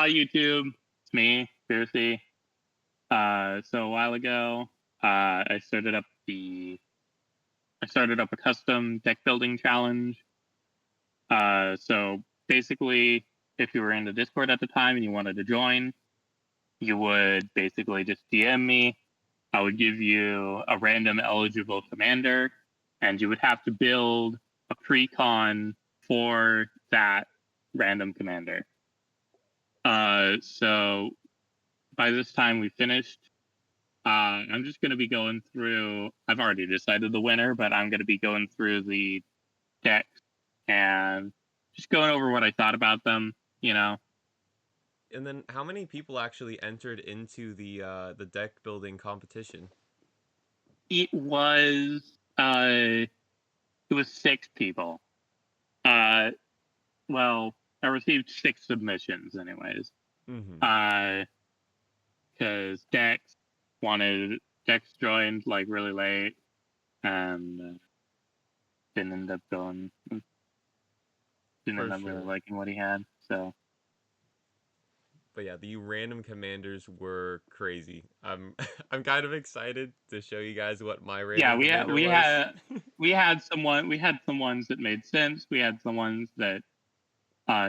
Hi YouTube, it's me, Fiercy. So a while ago, I started up a custom deck building challenge. So basically, if you were in the Discord at the time and you wanted to join, you would basically just DM me. I would give you a random eligible commander, and you would have to build a Precon for that random commander. So by this time we finished. I'm just going to be going through. I've already decided the winner, but I'm going to be going through the decks and just going over what I thought about them. And then, how many people actually entered into the deck building competition? It was uh, it was 6 people. Uh, well, I received 6 submissions, anyways. Mm-hmm. Because Dex joined like really late and didn't end up going. Didn't For end up really sure. liking what he had. So But yeah, the random commanders were crazy. I'm I'm kind of excited to show you guys what my yeah, random commander was. we had some ones that made sense. We had some ones that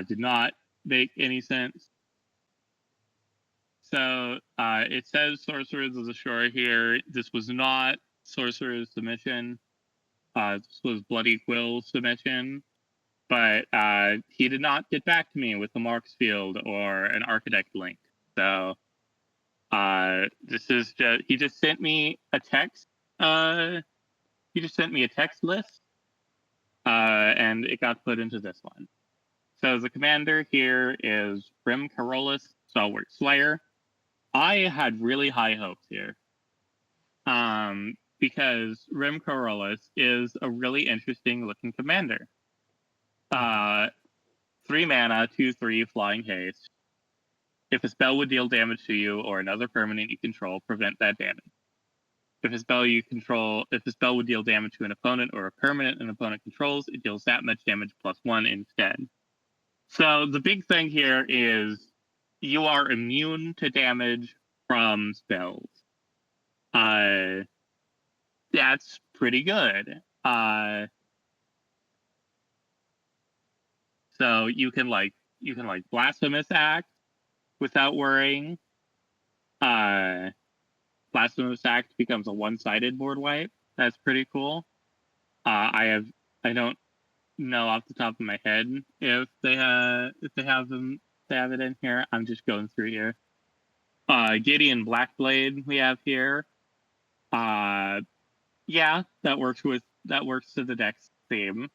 did not make any sense. So it says Sorcerers of the Shore here. This was not Sorcerer's submission. This was Bloody Quill's submission. But he did not get back to me with a Marks field or an Architect link. So this is just he just sent me a text. He just sent me a text list, and it got put into this one. So the commander here is Rim Carolus, Stalwart Slayer. I had really high hopes here, because Rim Carolus is a really interesting looking commander. Mm-hmm. 3 mana, 2/3 flying haste. If a spell would deal damage to you or another permanent you control, prevent that damage. If a spell would deal damage to an opponent or a permanent an opponent controls, it deals that much damage +1 instead. So the big thing here is you are immune to damage from spells. That's pretty good. So you can blasphemous act without worrying. Blasphemous act becomes a one-sided board wipe. That's pretty cool. I don't know off the top of my head if they have it in here. I'm just going through here. Gideon Blackblade we have here. Yeah, that works to the deck's theme.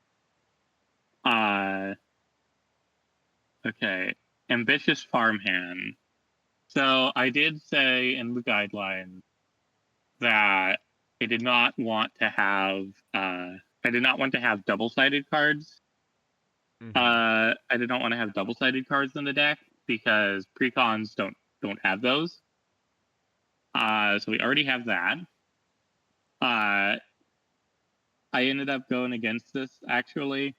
Okay, Ambitious Farmhand. So I did say in the guidelines that I did not want to have double-sided cards. Mm-hmm. I did not want to have double-sided cards in the deck because precons don't have those. So we already have that. I ended up going against this actually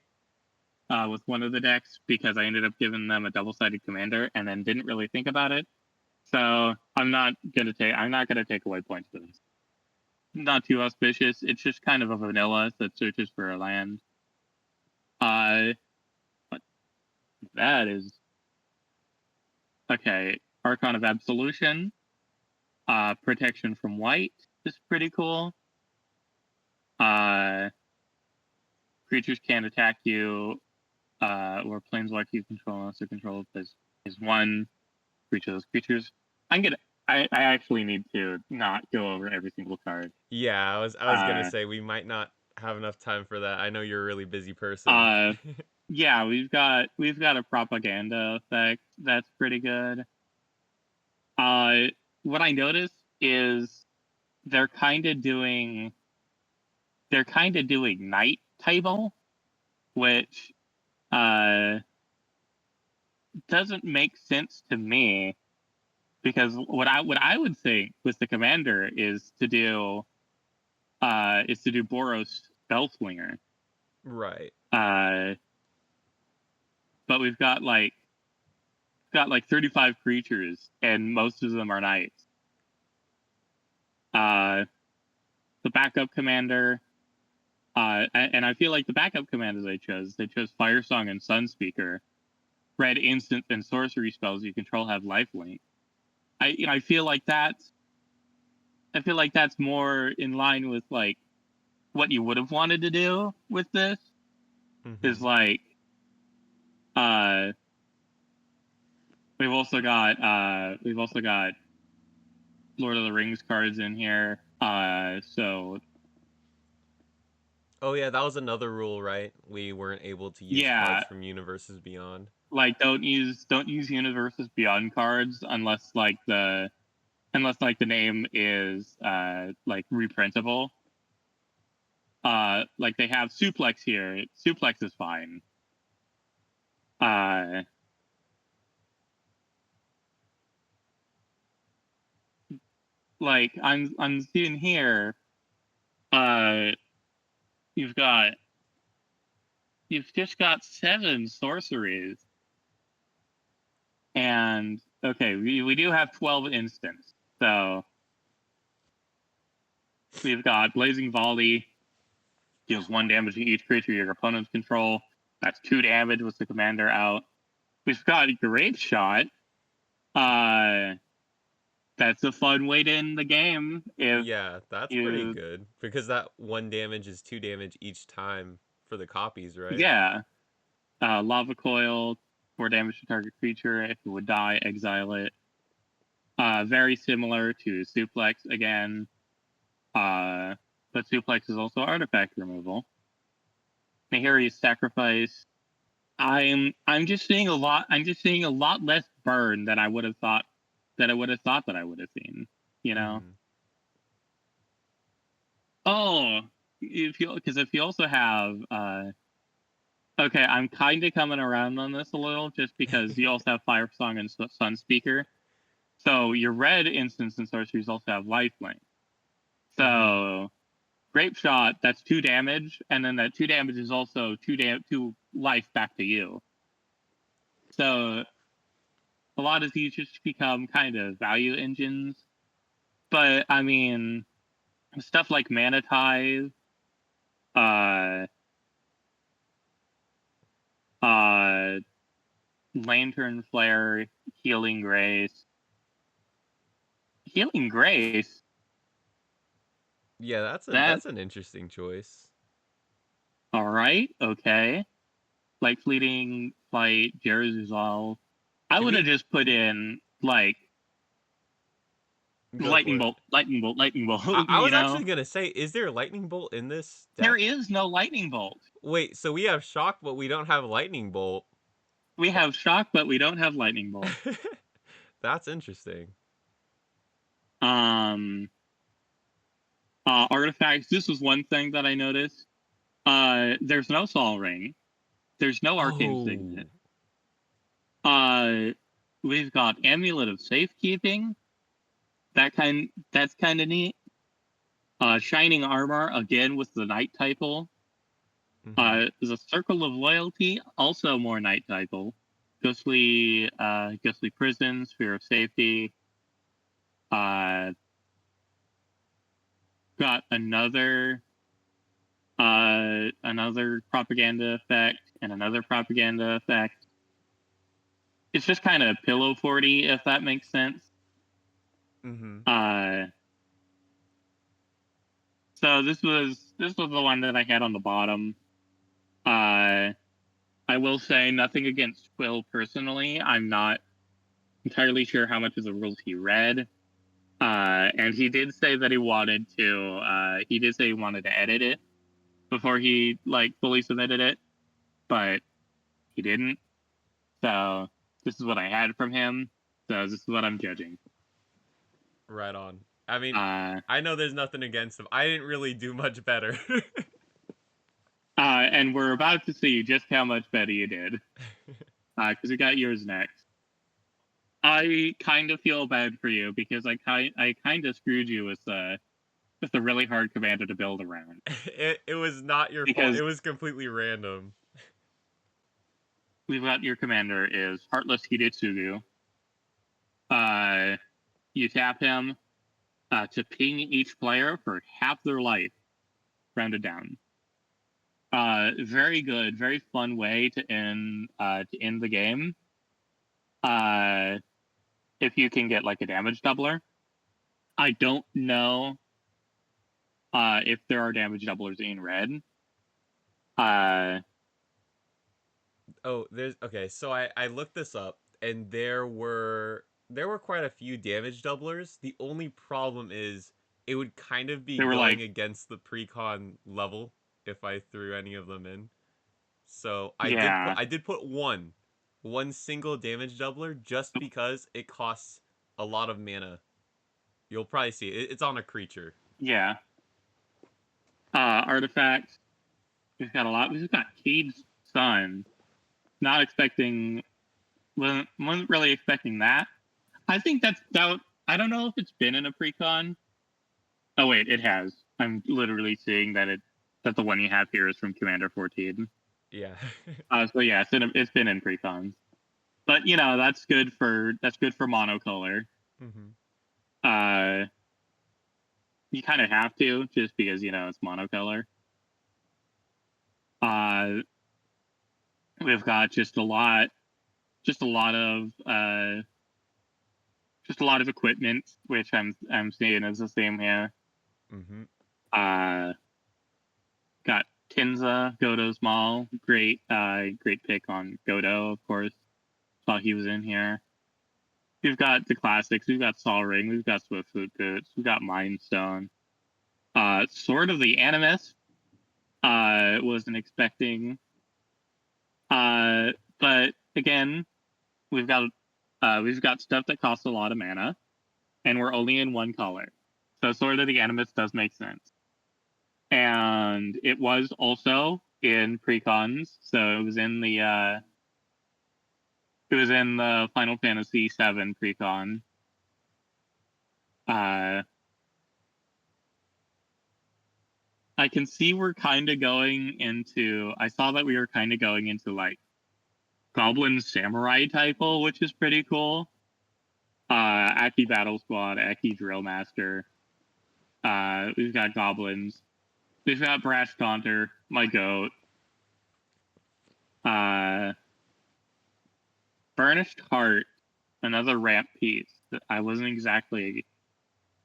with one of the decks because I ended up giving them a double-sided commander and then didn't really think about it. So I'm not gonna take away points for this. Not too auspicious. It's just kind of a vanilla that searches for a land. But that is okay. Archon of Absolution. Protection from white is pretty cool. Creatures can't attack you, or planeswalker you control unless they're controlled is one for each of those creatures. I actually need to not go over every single card. Yeah, I was gonna Uh, say we might not have enough time for that. I know you're a really busy person. uh, yeah, we've got a propaganda effect that's pretty good. Uh, what I noticed is they're kind of doing night table, which uh doesn't make sense to me because what I would think with the commander is to do Boros Spellslinger. Right. Uh, but we've got like got like 35 creatures, and most of them are knights. The backup commander, and I feel like the backup commanders they chose Firesong and Sunspeaker. Red instant and sorcery spells you control have lifelink. I feel like that's more in line with like what you would have wanted to do with this. Is like we've also got Lord of the Rings cards in here. So Oh yeah, that was another rule, right? We weren't able to use yeah, cards from Universes Beyond. like don't use Universes Beyond cards unless like the name is like reprintable. Like they have Suplex here. Suplex is fine. Like I'm seeing here, you've just got 7 sorceries. And okay, we do have 12 instants. So we've got Blazing Volley, deals 1 damage to each creature your opponents control. That's 2 damage with the commander out. We've got Grape Shot. That's a fun way to end the game. Yeah, that's pretty good because that 1 damage is 2 damage each time for the copies, right? Yeah. Lava Coil, 4 damage to target creature. If it would die, exile it. Very similar to Suplex again. But Suplex is also artifact removal. Nahiri's Sacrifice. I'm just seeing a lot. I'm just seeing a lot less burn than I would have thought that I would have seen. You know. Oh, if you also have okay, I'm kind of coming around on this a little, just because you also have Firesong and Sunspeaker. So your red instants and sorceries also have lifelink. So Grape Shot, that's 2 damage, and then that 2 damage is also 2 life back to you. So a lot of these just become kind of value engines. But I mean, stuff like Mana Tithe, Lantern Flare, Healing Grace. Healing Grace? Yeah, that's an interesting choice. Alright, okay. Like Fleeting Flight, Jerusalem. I would have just put in, like, Go for it. Lightning Bolt, I you was know? actually gonna say, is there a lightning bolt in this There deck? is no Lightning Bolt. Wait, so we have shock, but we don't have lightning bolt. We have Shock, but we don't have Lightning Bolt. That's interesting. Artifacts, this was one thing that I noticed. There's no Sol Ring. There's no Arcane Signet. We've got Amulet of Safekeeping. That's kind of neat. Shining Armor, again with the Night typle. The Circle of Loyalty, also more Night typle. Ghostly Prison, Sphere of Safety. Got another propaganda effect and another propaganda effect. It's just kind of pillow 40, if that makes sense. So this was the one that I had on the bottom. I will say nothing against Quill personally. I'm not entirely sure how much of the rules he read. And he did say that he wanted to edit it before he like fully submitted it, but he didn't. So this is what I had from him. So this is what I'm judging. Right on. I mean, I know there's nothing against him. I didn't really do much better. And we're about to see just how much better you did. Because we got yours next. I kind of feel bad for you because I kind of screwed you with a really hard commander to build around. It was not your fault. It was completely random. we've got your commander is Heartless Hidetsugu. You tap him to ping each player for half their life, rounded down. Very good, very fun way to end the game. If you can get like a damage doubler. I don't know if there are damage doublers in red. Oh, there's okay. So I looked this up, and there were quite a few damage doublers. The only problem is it would kind of be They were going like, against the precon level if I threw any of them in. So yeah, I did put one single damage doubler just because it costs a lot of mana. You'll probably see it. It's on a creature. yeah. Artifacts. We've got a lot. We've got Cade's Son. Not expecting. Wasn't really expecting that. I think that. I don't know if it's been in a precon. Oh wait, it has. I'm literally seeing that the one you have here is from Commander 14. Yeah. So yeah, it's been in precons. But that's good for monocolor. Mm-hmm. You kind of have to just because it's monocolor. We've got just a lot of equipment, which I'm seeing is the same here. Mm-hmm. Got Tinza, Godo's Mall, great pick on Godo, of course. Saw he was in here. We've got the classics. We've got Sol Ring. We've got Swiftfoot Boots. We've got Mind Stone. Sword of the Animus. Wasn't expecting. But again, we've got stuff that costs a lot of mana, and we're only in one color. So Sword of the Animus does make sense. And it was also in precons, so it was in the Final Fantasy VII precon. I can see we're kind of going into. I saw that we were kind of going into like Goblin Samurai typo, which is pretty cool. Aki Battle Squad, Aki Drill Master. We've got goblins. We've got Brash Taunter, my goat. Burnished Heart, another ramp piece that I wasn't exactly.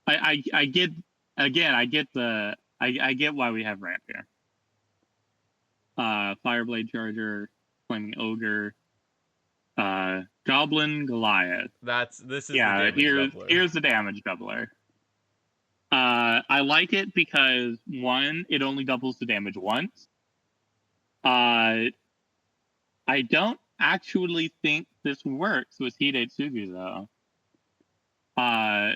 I get again. I get the. I get why we have ramp here. Fireblade Charger, Flaming Ogre, Goblin Goliath. This is the damage doubler. Here's the damage doubler. I like it because one, it only doubles the damage once. I don't actually think this works with Hidetsugu though. Oh,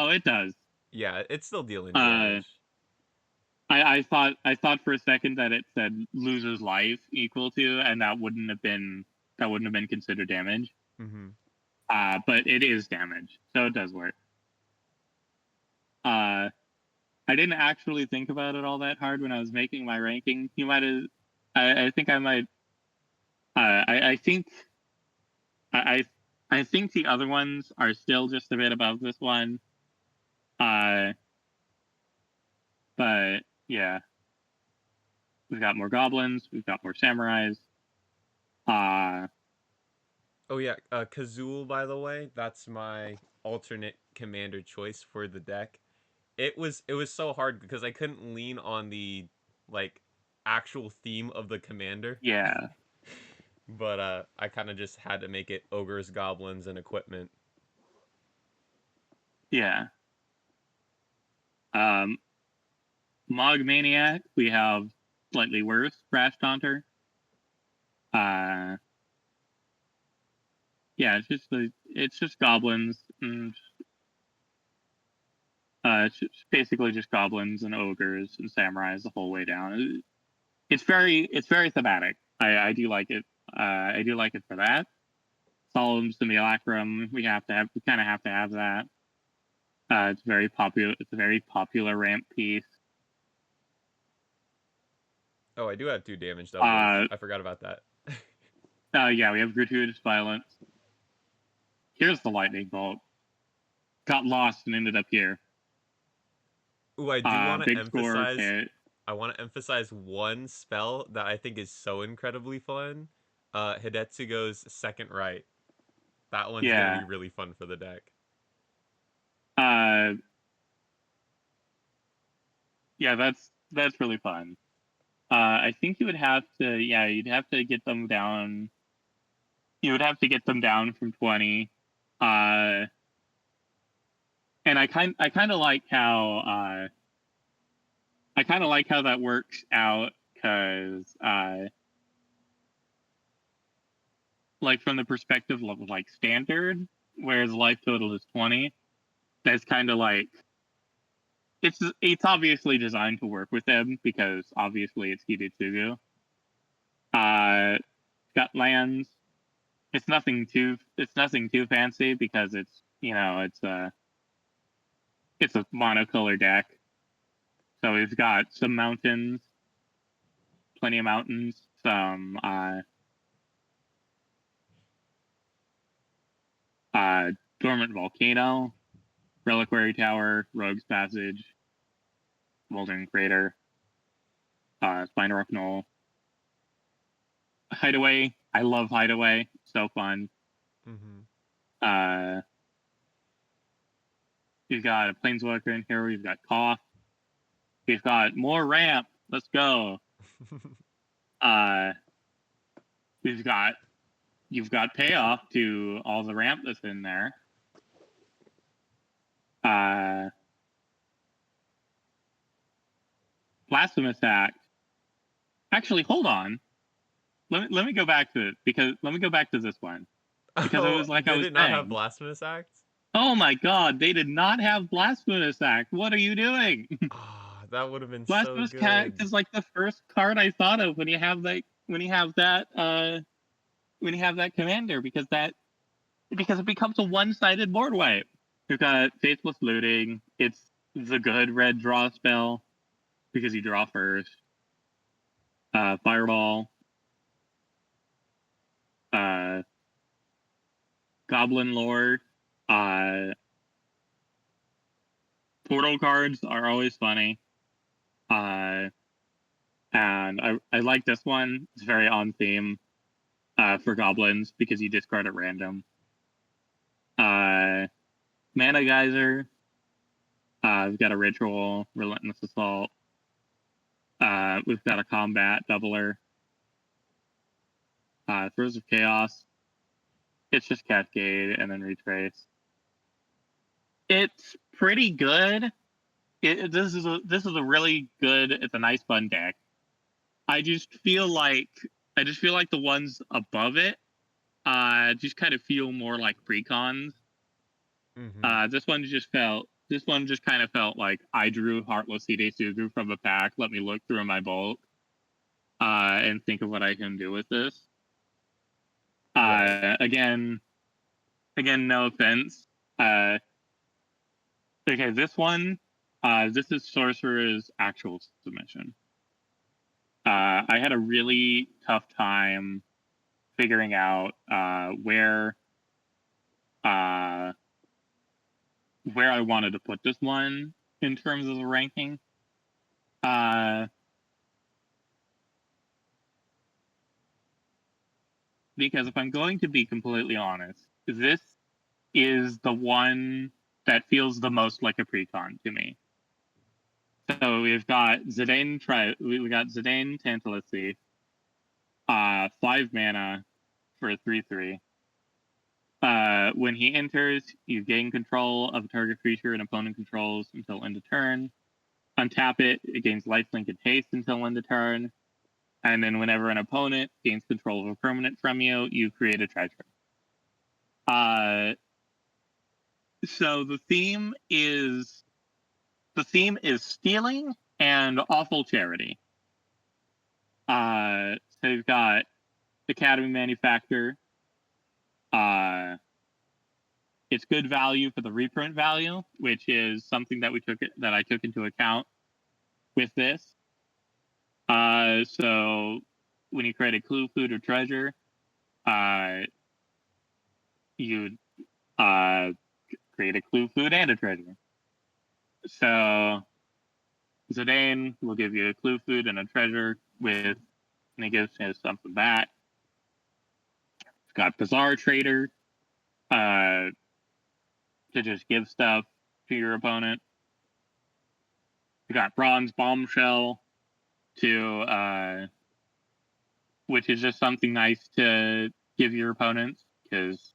it does. Yeah, it's still dealing damage. I thought for a second that it said loses life equal to, and that wouldn't have been considered damage. Mm-hmm. But it is damage, so it does work. I didn't actually think about it all that hard when I was making my ranking. You might have. I think I might. I think. I think the other ones are still just a bit above this one. But yeah, we've got more goblins. We've got more samurais. Oh yeah, Kazul, by the way, that's my alternate commander choice for the deck. It was so hard because I couldn't lean on the like actual theme of the commander. Yeah. But I kind of just had to make it ogres, goblins, and equipment. Yeah. Mog Maniac, we have slightly worse Brash Taunter. Yeah, it's just goblins. It's just basically just goblins and ogres and samurais the whole way down. It's very thematic. I do like it. I do like it for that. Solemn Simulacrum. We kind of have to have that. It's very popular. It's a very popular ramp piece. Oh, I do have 2 damage doublers. I forgot about that. Yeah, we have gratuitous violence. Here's the lightning bolt. Got lost and ended up here. Ooh, I do want to Big score emphasize. hit. I want to emphasize one spell that I think is so incredibly fun. Hidetsugo's Second Right. That one's gonna Yeah. be really fun for the deck. Uh, yeah, that's really fun. I think you would have to, yeah, you'd have to get them down. You would have to get them down from 20. And I kind of like how that works out because like from the perspective of like standard, whereas life total is 20, that's kind of like it's obviously designed to work with them because obviously it's Hidetsugu. Got lands. It's nothing too fancy because it's a monocolor deck. So we've got some mountains, plenty of mountains, some dormant volcano, reliquary tower, rogue's passage, smoldering crater, spine rock knoll, hideaway. I love hideaway. So fun. Mm-hmm. We've got a planeswalker in here. We've got cough. We've got more ramp. Let's go. Uh, you've got payoff to all the ramp that's in there. Blasphemous Act. Actually, hold on. Let me go back to it because let me go back to this one because it Oh, was like I did was it not have saying. Blasphemous Act? Oh my God, they did not have Blasphemous Act. What are you doing? Ah, that would have been so Blasphemous Act good. is like the first card I thought of when you have that commander because it becomes a one-sided board wipe. You've got Faithless Looting. It's the good red draw spell because you draw first. Fireball. Goblin Lore. Portal cards are always funny. And I like this one. It's very on theme for goblins because you discard at random. Mana Geyser. We've got a ritual, Relentless Assault. We've got a combat doubler. Throes of Chaos. It's just Cascade and then Retrace. It's pretty good. This is a really good. It's a nice fun deck. I just feel like the ones above it, just kind of feel more like precons. Mm-hmm. This one just kind of felt like I drew Heartless Hidetsugu from a pack. Let me look through my bulk, and think of what I can do with this. Right. Again, no offense. Okay, this one, this is Sorcerer's actual submission. I had a really tough time figuring out where I wanted to put this one in terms of the ranking. Because if I'm going to be completely honest, this is the one that feels the most like a precon to me. So we've got Zidane Tantalus Thief, 5 mana for a 3/3. When he enters, you gain control of a target creature an opponent controls until end of turn. Untap it, it gains lifelink and haste until end of turn. And then whenever an opponent gains control of a permanent from you, you create a treasure. So the theme is stealing and awful charity. So you've got Academy Manufacturer. It's good value for the reprint value, which is something that I took into account with this. So when you create a clue, food, or treasure, you'd create a clue, food, and a treasure. So Zidane will give you a clue, food, and a treasure with, and he gives you something back. It's got Bizarre Trader to just give stuff to your opponent. You got Bronze Bombshell to which is just something nice to give your opponents because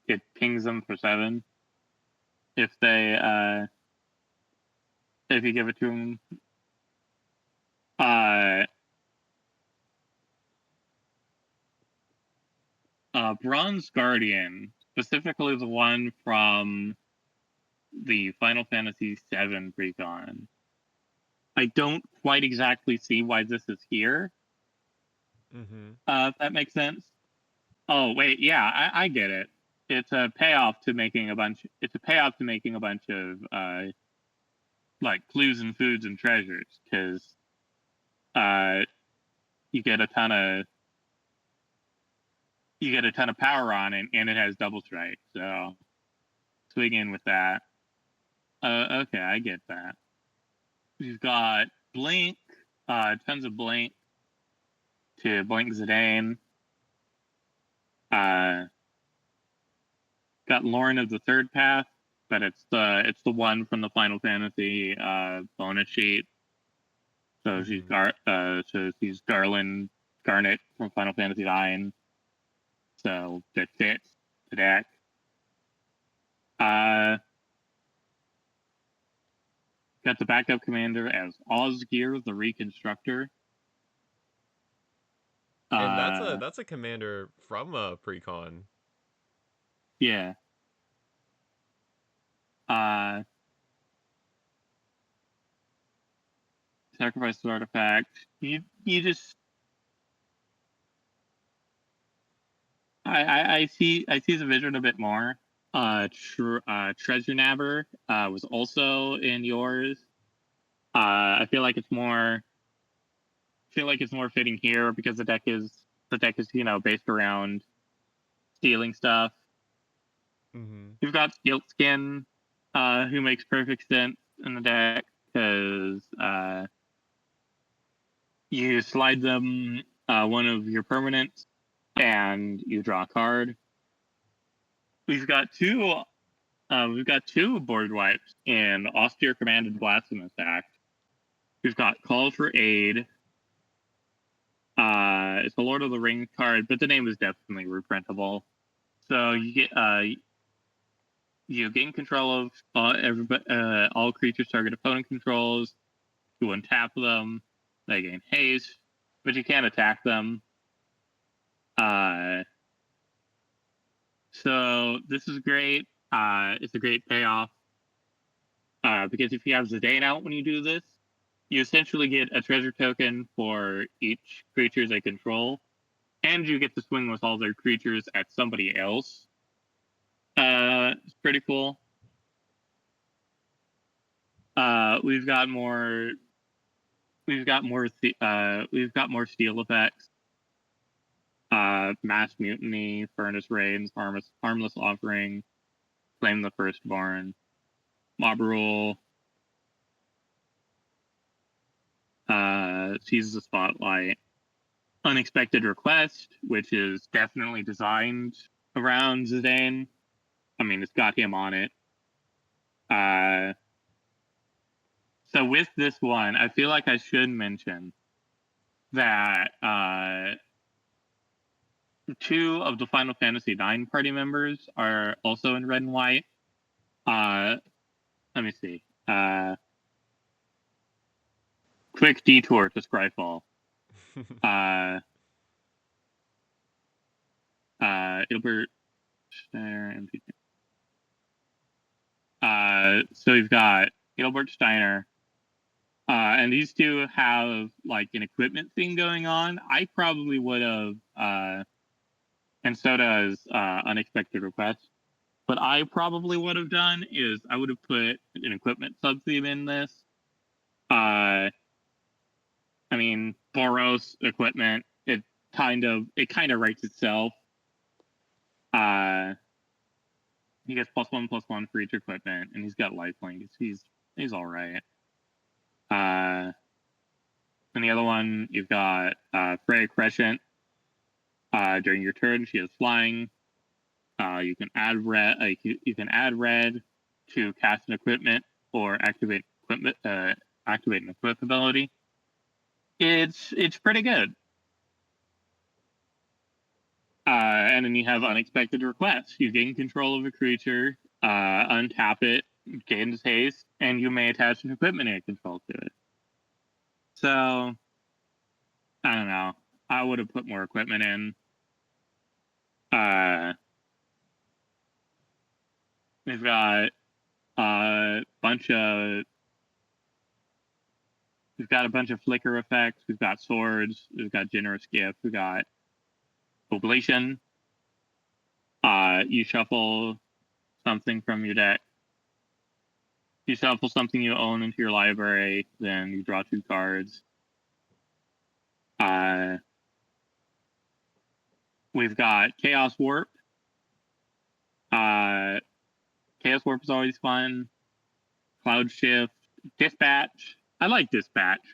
it pings them for 7 if they if you give it to them. Bronze Guardian, specifically the one from the Final Fantasy VII Precon. I don't quite exactly see why this is here. If that makes sense. Oh wait, yeah, I get it. It's a payoff to making a bunch. It's a payoff to making a bunch of like clues and foods and treasures because you get a ton of power on it, and it has double strike. So swing in with that. Okay, I get that. We've got Blink, tons of Blink to Blink Zidane. Got Lauren of the Third Path, but it's the one from the Final Fantasy bonus sheet. So she's Garland Garnet from Final Fantasy IX. So that fits the deck. Got the backup commander as Osgear the Reconstructor. And that's a commander from Precon. Yeah. Sacrifice the artifact. You just I see the vision a bit more. Treasure Nabber was also in yours. I feel like it's more fitting here because the deck is based around stealing stuff. You've got Guilt Skin, who makes perfect sense in the deck because you slide them one of your permanents and you draw a card. We've got two board wipes in Austere Command and Blasphemous Act. We've got Call for Aid. It's a Lord of the Rings card, but the name is definitely reprintable. So you get you gain control of all creatures target opponent controls. You untap them. They gain haste, but you can't attack them. So this is great. It's a great payoff because if you have Zidane out when you do this, you essentially get a treasure token for each creature they control, and you get to swing with all their creatures at somebody else. It's pretty cool. We've got more steel effects. Mass Mutiny, Furnace Rains, Harmless Offering, Claim the Firstborn, Mob Rule, Seize the Spotlight, Unexpected Request, which is definitely designed around Zidane. I mean, it's got him on it. So with this one, I feel like I should mention that 2 of the Final Fantasy IX party members are also in red and white. Let me see. Quick detour to Scryfall. Ilbert Steiner, MTG. So we've got Gilbert Steiner, and these 2 have like an equipment thing going on. I probably would have, and so does Unexpected Request. What I probably would have done is I would have put an equipment sub-theme in this. I mean, Boros equipment, kind of writes itself. He gets +1/+1 for each equipment, and he's got lifelink. He's all right. And the other one, you've got Freya Crescent. During your turn, she has flying. You can add red. You can add red to cast an equipment or activate equipment. Activate an equip ability. It's pretty good. And then you have unexpected requests. You gain control of a creature, untap it, gains haste, and you may attach an equipment you control to it. So, I don't know. I would have put more equipment in. We've got a bunch of flicker effects. We've got swords. We've got generous gift. We've got oblation. You shuffle something from your deck. You shuffle something you own into your library, then you draw 2 cards. We've got Chaos Warp. Chaos Warp is always fun. Cloud Shift, Dispatch. I like Dispatch.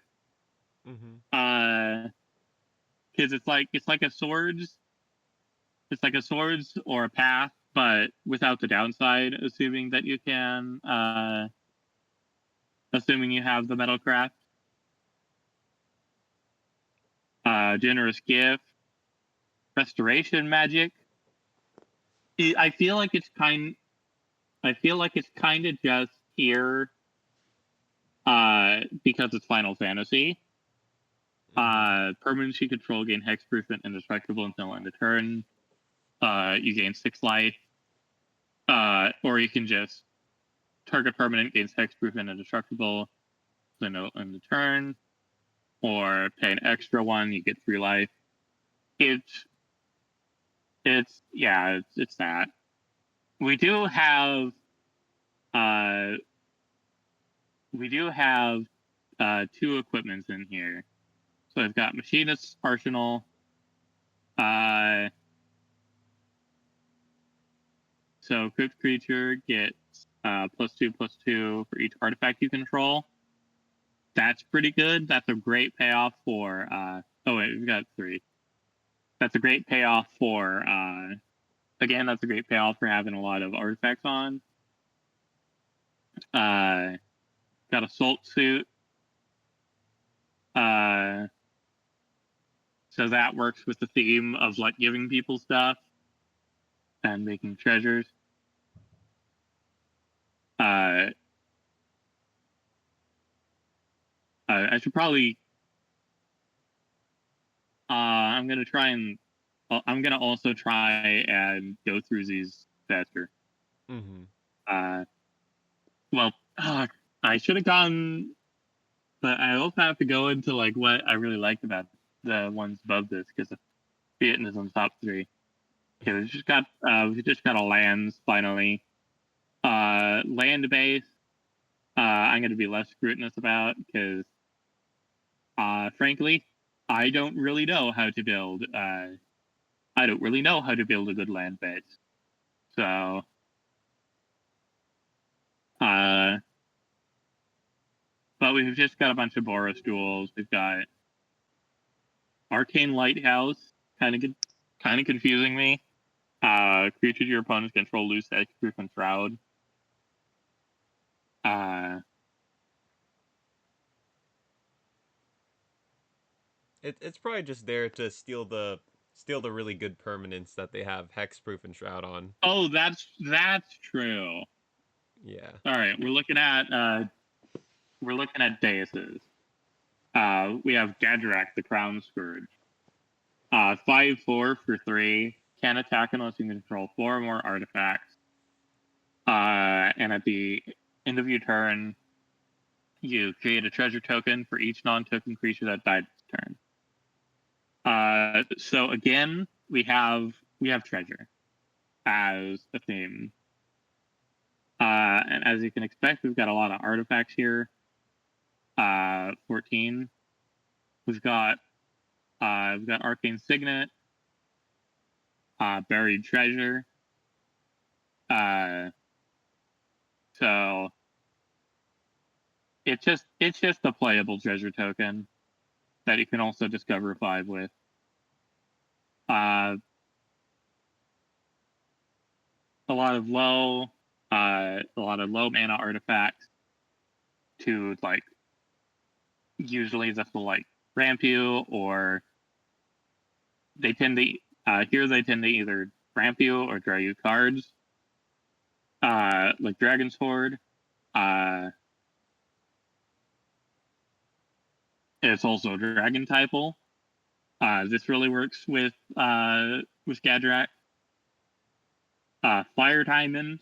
Because it's like a swords. It's like a swords or a path, but without the downside, assuming that you can. Assuming you have the Metalcraft. Generous Gift. Restoration Magic. I feel like it's kind of just here because it's Final Fantasy. Permanents you control gain hexproof and indestructible until end of turn. You gain 6 life. Or you can just target permanent gains hexproof and indestructible until end of turn. Or pay an extra 1, you get 3 life. It's that. We do have 2 equipments in here. So I've got Machinist's Arsenal. So equipped creature gets +2/+2 for each artifact you control. That's pretty good. That's a great payoff for we've got 3. That's a great payoff for that's a great payoff for having a lot of artifacts on. Got Assault Suit. So that works with the theme of like giving people stuff and making treasures. I should probably. I'm gonna also try and go through these faster. Well, I should have gone, but I also have to go into like what I really liked about the ones above this because Vietnam is on the top 3. Okay, we just got a lands finally. Land base. I'm going to be less scrutinous about because, frankly, I don't really know how to build. I don't really know how to build a good land base. So, but we've just got a bunch of Boros duels. We've got Arcane Lighthouse, kind of confusing me. Creatures your opponents control lose hexproof and shroud. It's probably just there to steal the really good permanents that they have hexproof and shroud on. Oh, that's true. Yeah. All right, we're looking at deuses. We have Gadrak, the Crown Scourge. 5/4 for 3. Can't attack unless you control 4 or more artifacts. And at the end of your turn, you create a treasure token for each non-token creature that died this turn. So again, we have treasure as a theme. And as you can expect, we've got a lot of artifacts here. 14. We've got We've got Arcane Signet, Buried Treasure. So it's just a playable treasure token that you can also discover 5 with. A lot of low mana artifacts to like usually this will like ramp you, or they tend to either ramp you or draw you cards. Like Dragon's Horde. It's also Dragon typal. This really works with Gadrak. Fire Diamond,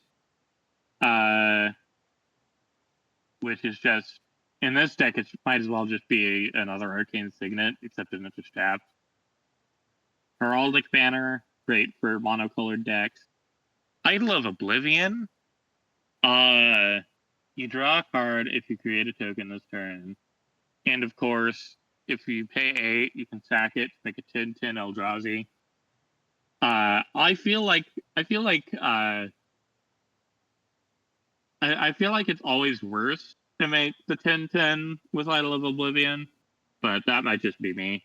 which is just in this deck, it might as well just be another Arcane Signet, except it's just tapped. Heraldic Banner, great for monocolored decks. Idol of Oblivion. You draw a card if you create a token this turn, and of course, if you pay 8, you can sack it to make a 10/10 Eldrazi. I feel like it's always worse to make the 10/10 with Idol of Oblivion, but that might just be me.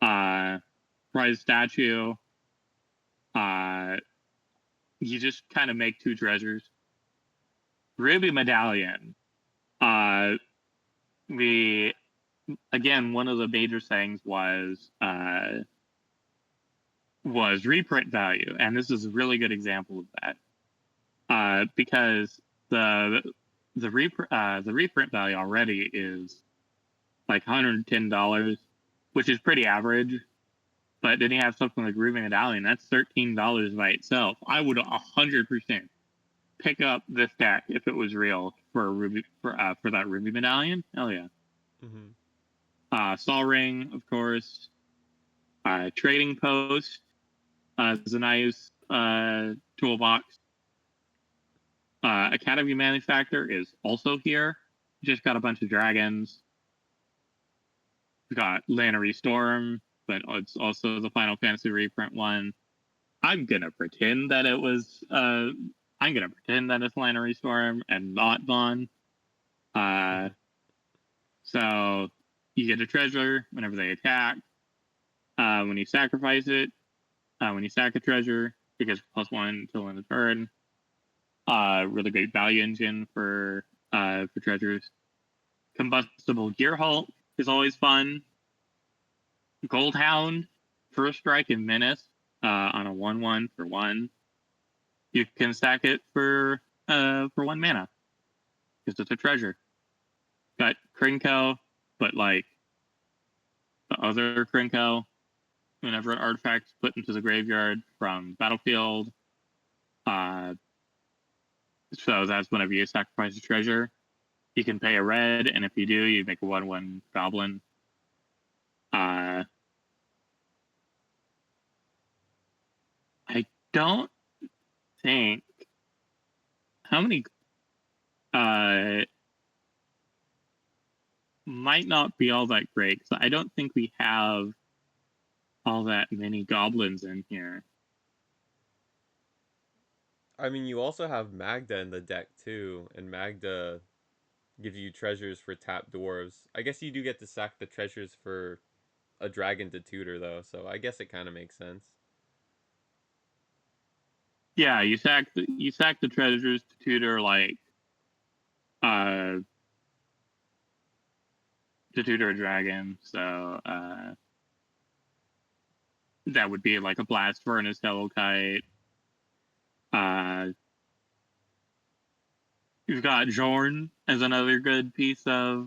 Prize Statue. You just kind of make 2 treasures. Ruby Medallion. Again, one of the major things was reprint value, and this is a really good example of that. Because the reprint value already is like $110, which is pretty average. But then you have something like Ruby Medallion, that's $13 by itself. I would 100% pick up this deck if it was real for that Ruby Medallion. Hell yeah. Mm-hmm. Sol Ring, of course. Trading Post is a nice toolbox. Academy Manufactor is also here. Just got a bunch of dragons. We've got Lannery Storm, but it's also the Final Fantasy reprint one. I'm gonna pretend that it was. I'm gonna pretend that it's Lannery Storm and not Vaughn. So you get a treasure whenever they attack. When you sacrifice it, when you sack a treasure, it gets +1 until end of turn. Really great value engine for treasures. Combustible Gearhulk is always fun. Goldhound, First Strike and Menace on a 1/1 for 1. You can stack it for 1 mana because it's a treasure. Got Krinko, but like the other Krinko, whenever an artifact's put into the graveyard from battlefield. So that's whenever you sacrifice a treasure. You can pay a red, and if you do, you make a 1/1 goblin. I don't think how many might not be all that great, because I don't think we have all that many goblins in here. I mean, you also have Magda in the deck too, and Magda gives you treasures for tapped dwarves. I guess you do get to sack the treasures for a dragon to tutor though, so I guess it kind of makes sense. Yeah, you sack the treasures to tutor like to tutor a dragon, so that would be like a Blast Furnace Kite. You've got Jorn as another good piece for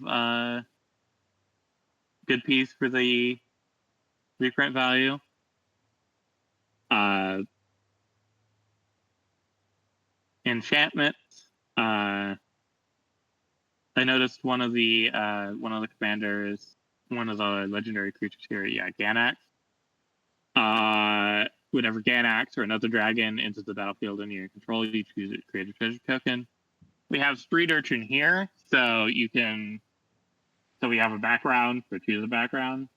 the reprint value. Enchantments. I noticed one of the commanders, one of the legendary creatures here, Ganax. Whenever Ganax or another dragon enters the battlefield under your control, you choose it to create a treasure token. We have Street Urchin here, so you can So we have a background, so choose a background.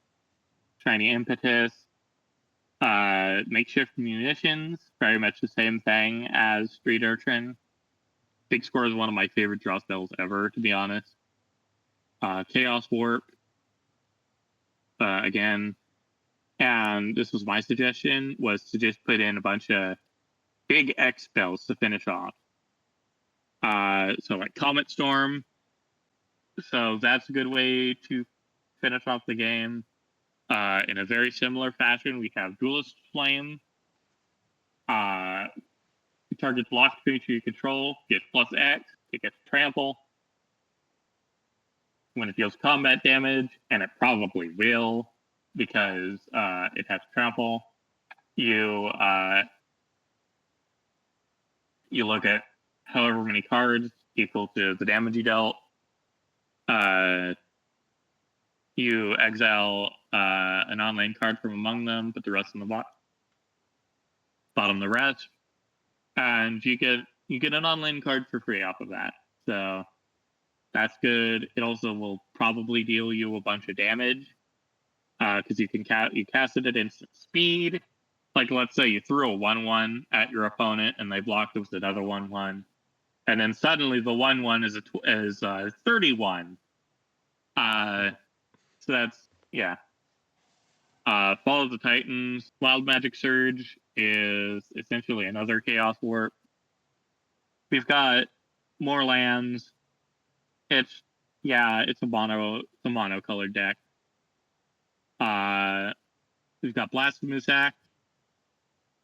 Shiny Impetus. Makeshift Munitions, very much the same thing as Street Urchin. Big Score is one of my favorite draw spells ever, to be honest. Chaos Warp, again. And this was my suggestion, was to just put in a bunch of big X spells to finish off. So like Comet Storm. So that's a good way to finish off the game. In a very similar fashion, we have Duelist Flame. Target blocked creature you control gets +X. It gets trample. When it deals combat damage, and it probably will, because it has trample, you look at however many cards equal to the damage you dealt. You exile an online card from among them, put the rest in the bottom the rest, and you get an online card for free off of that. So that's good. It also will probably deal you a bunch of damage because you cast it at instant speed. Like let's say you threw a 1/1 at your opponent and they blocked it with another 1/1, and then suddenly the 1/1 is 31. So that's yeah. Fall of the Titans. Wild Magic Surge is essentially another Chaos Warp. We've got more lands. It's a mono colored deck. We've got Blasphemous Act.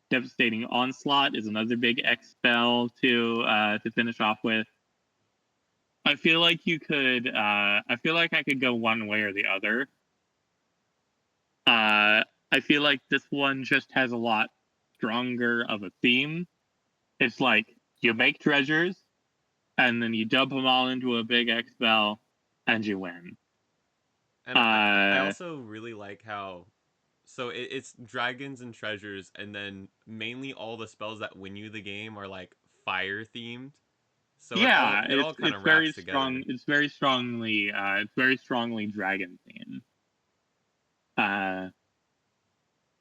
Devastating Onslaught is another big X spell to finish off with. I feel like you could. I feel like I could go one way or the other. I feel like this one just has a lot stronger of a theme. It's like you make treasures, and then you dump them all into a big X spell, and you win. And I also really like how, so it's dragons and treasures, and then mainly all the spells that win you the game are like fire themed. So it all kind it's of very wraps strong. together. It's very strongly dragon themed.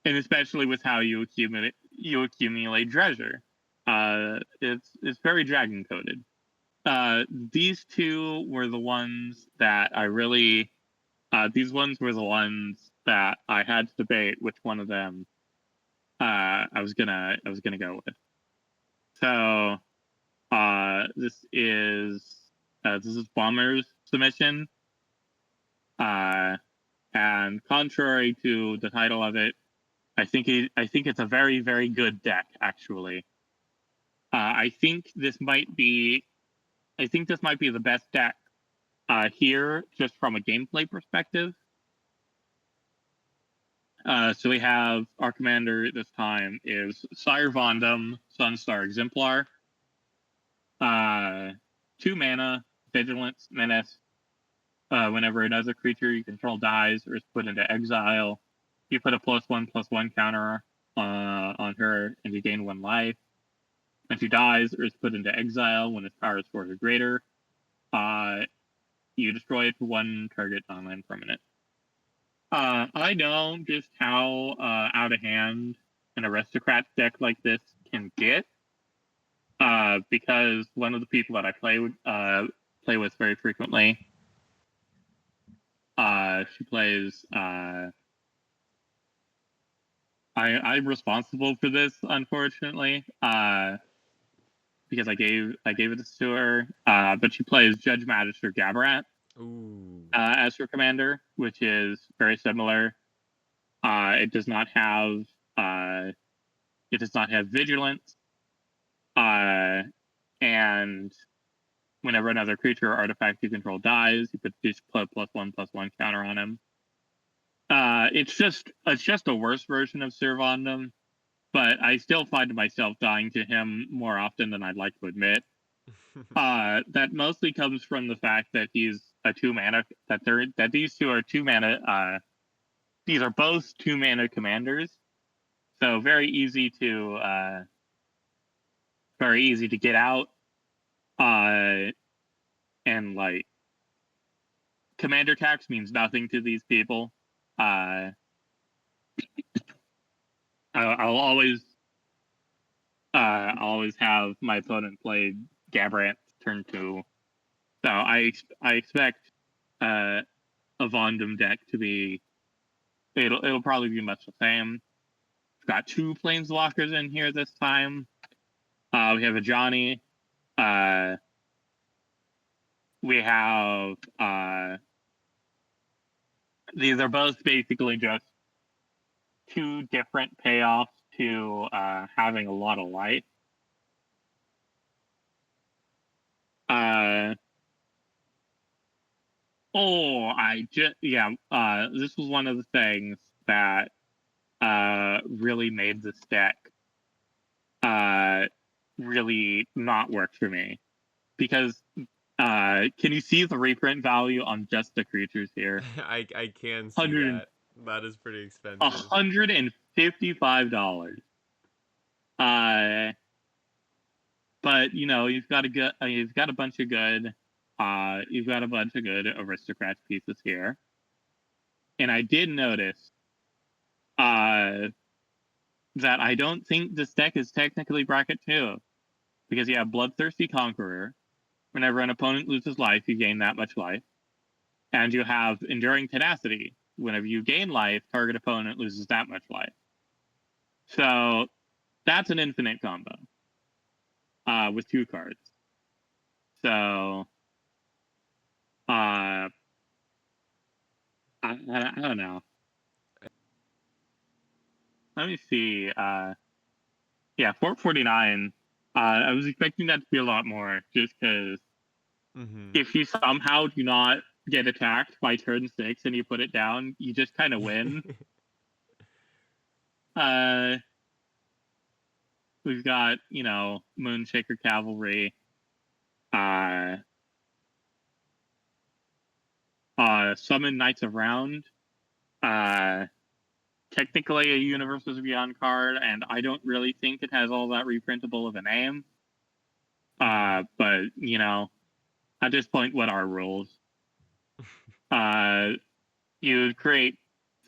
And especially with how you accumulate treasure. It's very dragon coded. These two were the ones that I really. These ones were the ones that I had to debate which one of them I was gonna go with. So this is Bomber's submission. And contrary to the title of it, I think it's a very, very good deck, actually. I think this might be the best deck here, just from a gameplay perspective. So we have our commander this time is Sire Vondum, Sunstar Exemplar. 2 mana, Vigilance, Menace. Whenever another creature you control dies or is put into exile, you put a +1/+1 counter on her and you gain 1 life. When she dies or is put into exile when its power is 4 or greater, you destroy it to 1 target non-land permanent. I know just how out of hand an aristocrat deck like this can get, because one of the people that I play with very frequently, she plays. I'm responsible for this, unfortunately, because I gave it to her. But she plays Judge Magister Gabarat as her commander, which is very similar. It does not have vigilance, and whenever another creature or artifact you control dies, you put this +1/+1 counter on him. It's just a worse version of Servandum, but I still find myself dying to him more often than I'd like to admit. That mostly comes from the fact that he's a 2 mana. That these two are 2 mana. These are both 2 mana commanders, so very easy to get out, and like commander tax means nothing to these people. I'll always have my opponent play Gabrant turn 2. So I expect a Vondum deck to be it'll probably be much the same. We've got 2 planeswalkers in here this time. We have a Johnny. We have these are both basically just 2 different payoffs to having a lot of life. This was one of the things that really made this deck really not work for me. Because can you see the reprint value on just the creatures here? I can see that. That is pretty expensive. $155. But you've got a bunch of good aristocrats pieces here. And I did notice that I don't think this deck is technically bracket 2. Because you have Bloodthirsty Conqueror. Whenever an opponent loses life, you gain that much life. And you have Enduring Tenacity. Whenever you gain life, target opponent loses that much life. So that's an infinite combo with 2 cards. So I don't know. Let me see. Yeah, 449. I was expecting that to be a lot more, just because if you somehow do not get attacked by turn 6 and you put it down, you just kind of win. We've got, Moonshaker Cavalry. Summon Knights of Round. Technically a Universes Beyond card, and I don't really think it has all that reprintable of a name. But, at this point, what are rules? You create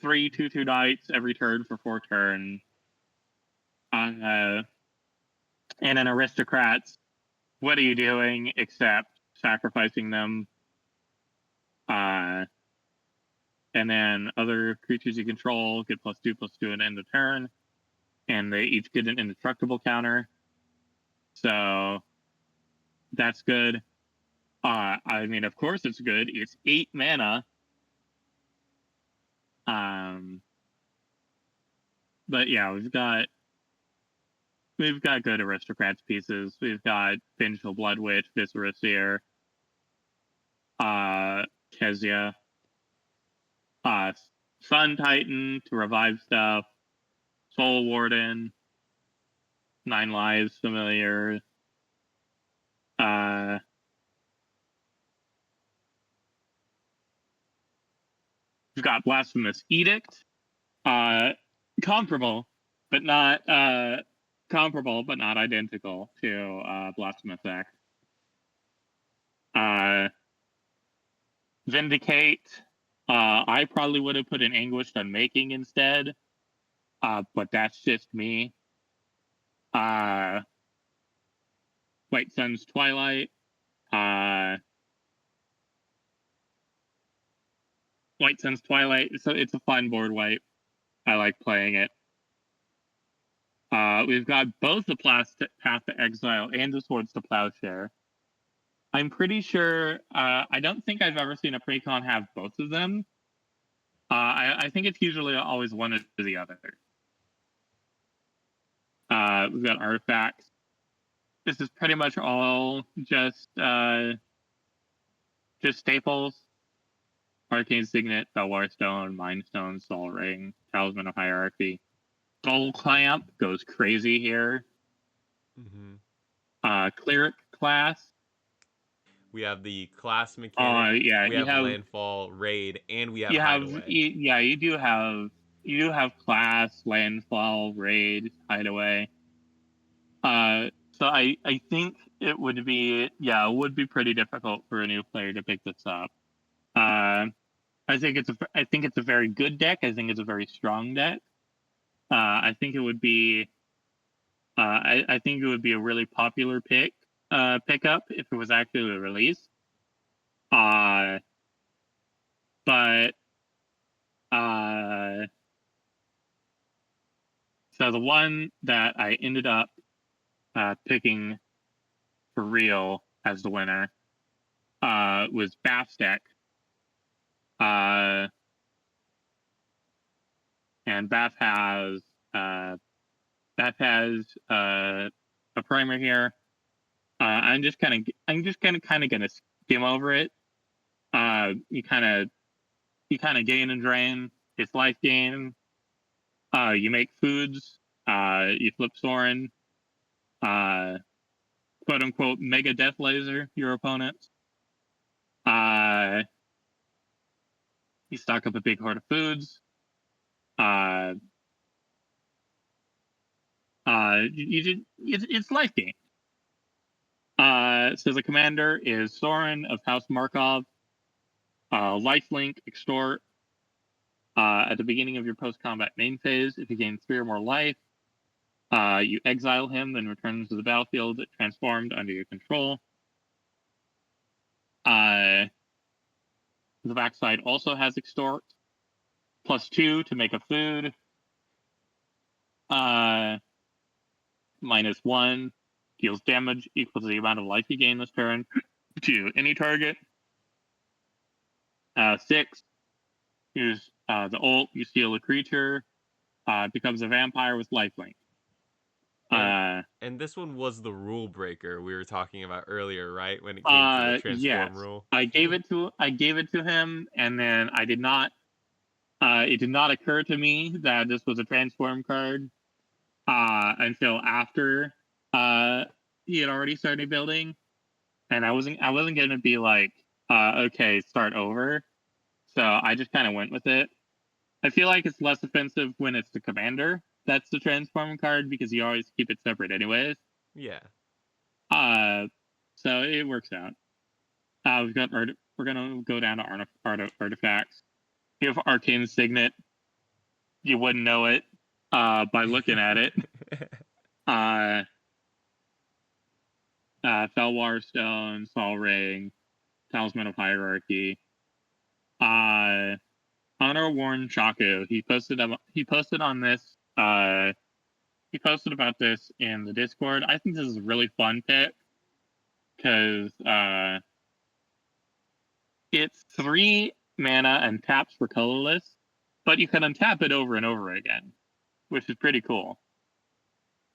3 2/2 Knights every turn for 4 turns. And in Aristocrats, what are you doing except sacrificing them? And then other creatures you control get +2/+2 at end of turn, and they each get an indestructible counter. So that's good. I mean, of course it's good. It's 8 mana. But yeah, we've got good Aristocrats pieces. We've got Vengeful Blood Witch, Viscera Seer, Kezia, Sun Titan to revive stuff, Soul Warden, 9 Lives Familiar. We've got Blasphemous Edict, comparable but not identical to Blasphemous Act. Vindicate. I probably would have put an Anguished Unmaking instead, but that's just me. White Sun's Twilight. White Sun's Twilight. It's a fun board wipe. I like playing it. We've got both the Path to Exile and the Swords to Plowshare. I'm pretty sure. I don't think I've ever seen a Precon have both of them. I think it's usually always one or the other. We've got Artifacts. This is pretty much all just staples. Arcane Signet, Belwar Stone, Mind Stone, Soul Ring, Talisman of Hierarchy. Soul Clamp goes crazy here. Cleric class. We have the class mechanic. Yeah, we have landfall, raid, and we have hideaway. You do have class, landfall, raid, hideaway. So I think it would be pretty difficult for a new player to pick this up. I think it's a very good deck. I think it's a very strong deck. I think it would be I think it would be a really popular pickup if it was actually released. But so the one that I ended up picking for real as the winner was Bath's deck. And Bath has a primer here. I'm just kind of gonna skim over it. You kind of gain and drain. It's life gain. You make foods. You flip Sorin. Quote unquote mega death laser your opponents. You stock up a big horde of foods. It's life gain. So the commander is Sorin of House Markov. Lifelink, extort. At the beginning of your post-combat main phase, if you gain 3 or more life, you exile him, then returns to the battlefield transformed under your control. The backside also has extort, +2 to make a food, -1 deals damage equal to the amount of life you gain this turn to any target. 6, use the ult, you steal a creature, becomes a vampire with lifelink. And this one was the rule breaker we were talking about earlier, right? When it came to the transform rule. I gave it to him, and then I did not. It did not occur to me that this was a transform card until after he had already started building, and I wasn't going to be like, okay, start over. So I just kind of went with it. I feel like it's less offensive when it's the commander that's the transform card because you always keep it separate anyways. Yeah. So it works out. We're gonna go down to artifacts. You have Arcane Signet. You wouldn't know it by looking at it. Felwar Stone, Sol Ring, Talisman of Hierarchy. Honor Warren Chaco. He posted on this. He posted about this in the Discord. I think this is a really fun pick because it's 3 mana and taps for colorless, but you can untap it over and over again, which is pretty cool.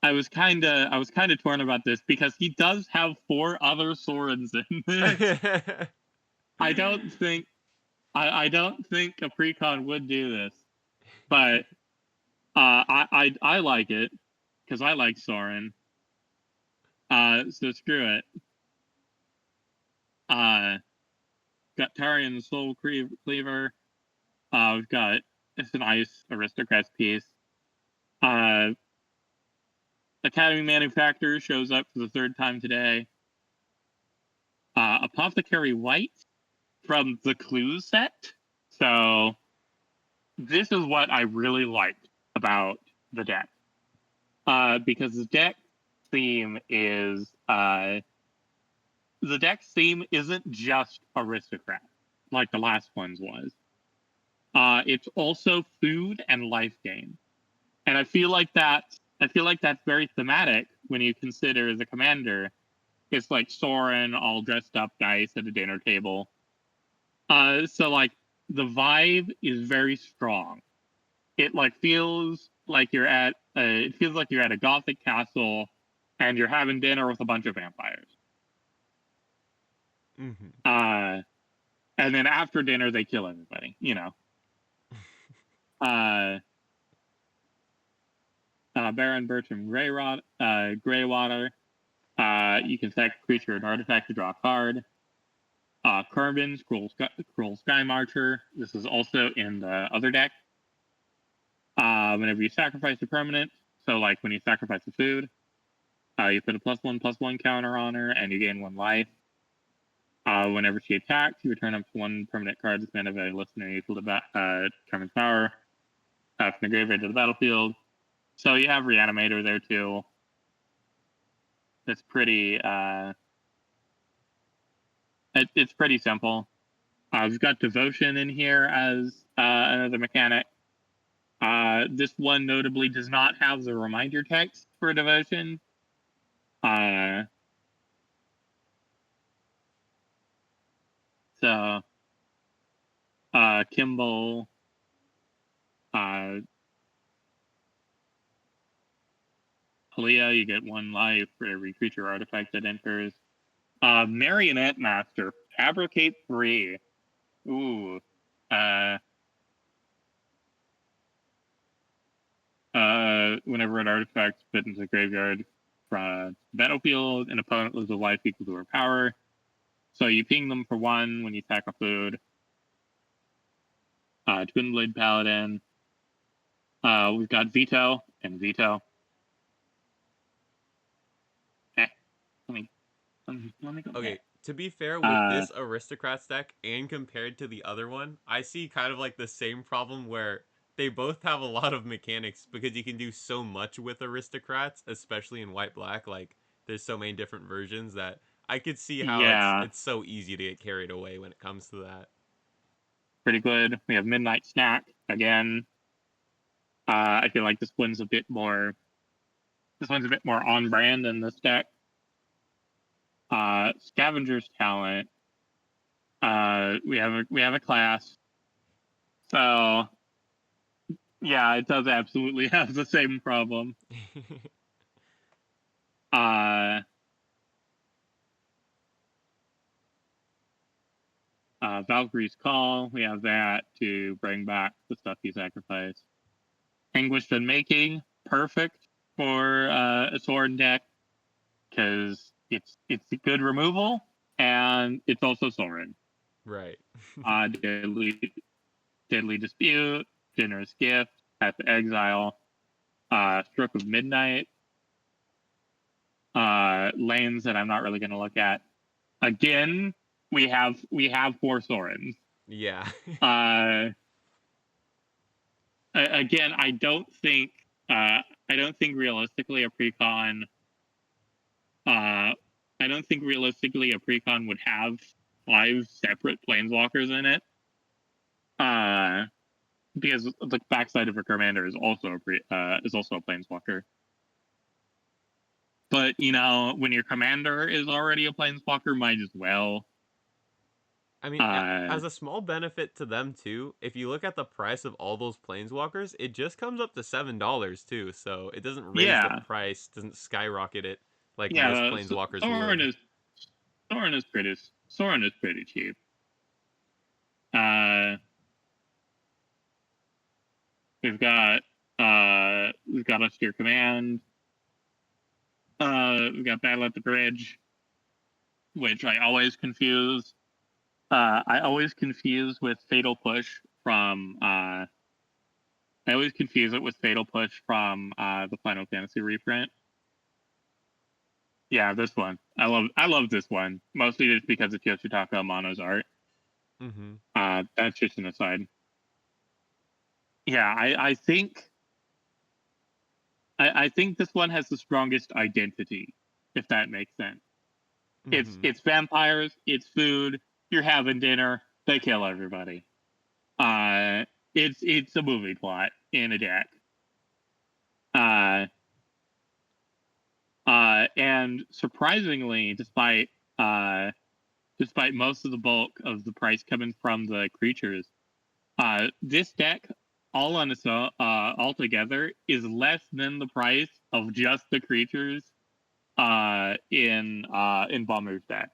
I was kind of torn about this because he does have 4 other swords in this. I don't think a Precon would do this, but I like it because I like Sorin. So screw it. Got Tarian the Soul Cleaver. We've got it's an Ice Aristocrats piece. Academy Manufacturer shows up for the 3rd time today. Apothecary White from the Clues set. So this is what I really liked about the deck. Because the deck theme isn't just aristocrat like the last one's was. It's also food and life gain. And I feel like that's very thematic when you consider the commander. It's like Sorin all dressed up nice at a dinner table. So like the vibe is very strong. It like feels like you're at a gothic castle and you're having dinner with a bunch of vampires. Mm-hmm. And then after dinner they kill everybody, you know. Baron Bertram Greywater. You can sack a creature and artifact to draw a card. Kerbin's Cruel Sky Marcher. This is also in the other deck. Whenever you sacrifice a permanent, so like when you sacrifice a food, you put a +1/+1 counter on her and you gain 1 life. Whenever she attacks, you return up to one permanent card that's mana of a listener equal to determines power from the graveyard to the battlefield. So you have Reanimator there too. It's pretty. It's pretty simple. We've got Devotion in here as another mechanic. This one notably does not have the reminder text for Devotion. So Kimball, Halia, you get 1 life for every creature or artifact that enters. Marionette Master, Fabricate 3. Ooh. Whenever an artifact put into the graveyard from battlefield, an opponent loses a life equal to her power. So you ping them for 1 when you attack a food. Twin Blade Paladin. We've got Veto and Veto. Let me go Okay, back. to be fair, with this Aristocrats deck and compared to the other one, I see kind of like the same problem where they both have a lot of mechanics because you can do so much with Aristocrats, especially in white-black. Like, there's so many different versions that I could see how Yeah, it's so easy to get carried away when it comes to that. pretty good. We have Midnight Snack again. I feel like this one's a bit more. This one's a bit more on brand than this deck. Scavenger's Talent. We have a class. So yeah, it does absolutely have the same problem. Valkyrie's Call. We have that to bring back the stuff you sacrifice. Anguished Unmaking, perfect for a Sorin deck because it's a good removal and it's also Sorin. Right. Deadly Dispute, Generous Gift, Path to Exile, Stroke of Midnight, lanes that I'm not really going to look at. Again, we have 4 Sorins. Yeah. Again, I don't think realistically a Precon. I don't think realistically a Precon would have 5 separate planeswalkers in it. Because the backside of a commander is also a planeswalker. But you know, when your commander is already a planeswalker, might as well. I mean, as a small benefit to them too, if you look at the price of all those planeswalkers, it just comes up to $7 too. So it doesn't raise the price, doesn't skyrocket it like most planeswalkers would. Sorin is pretty cheap. We've got Austere Command. We've got Battle at the Bridge, which I always confuse. With Fatal Push from. I always confuse it with Fatal Push from the Final Fantasy reprint. Yeah, this one. I love this one mostly just because it's Yoshitaka Amano's art. Mm-hmm. That's just an aside. Yeah, I think this one has the strongest identity, if that makes sense. Mm-hmm. It's vampires, it's food, you're having dinner, they kill everybody. It's a movie plot in a deck. And surprisingly, despite most of the bulk of the price coming from the creatures, this deck all on its own, altogether is less than the price of just the creatures in Bomber's deck.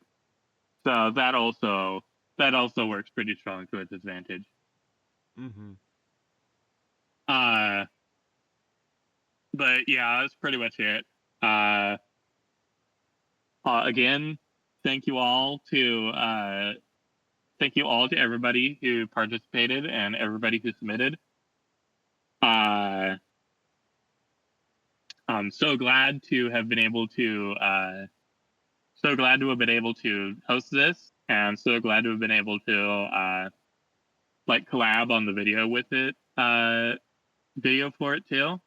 So that also works pretty strong to its advantage. Mm-hmm. But yeah, that's pretty much it. Again, thank you all to everybody who participated and everybody who submitted. I'm so glad to have been able to host this. and so glad to have been able to like collab on the video with it, video for it too.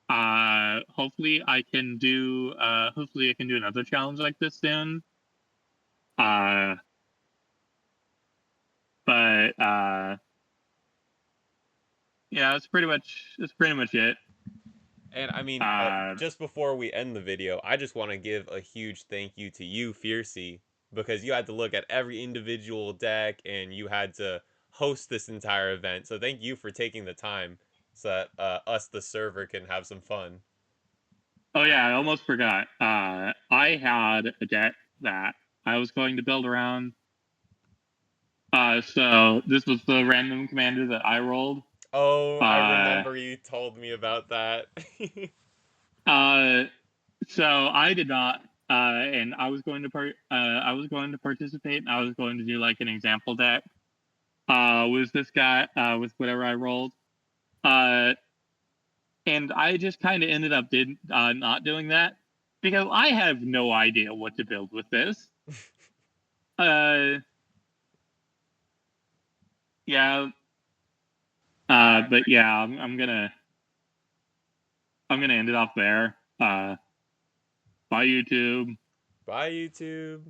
Hopefully I can do another challenge like this soon. But yeah, that's pretty much it. And I mean, Uh, just before we end the video, I just want to give a huge thank you to you, Fiercy, because you had to look at every individual deck and you had to host this entire event. So thank you for taking the time so that us, the server, can have some fun. oh yeah, I almost forgot. I had a deck that I was going to build around. So this was the random commander that I rolled. Oh, I Uh, remember you told me about that. uh, so I did not, and I was going to participate. And I was going to do like an example deck. Was this guy with whatever I rolled. Uh, and I just kind of ended up not doing that because I have no idea what to build with this. Uh, yeah. But yeah, I'm gonna end it off there. Bye YouTube. Bye, YouTube.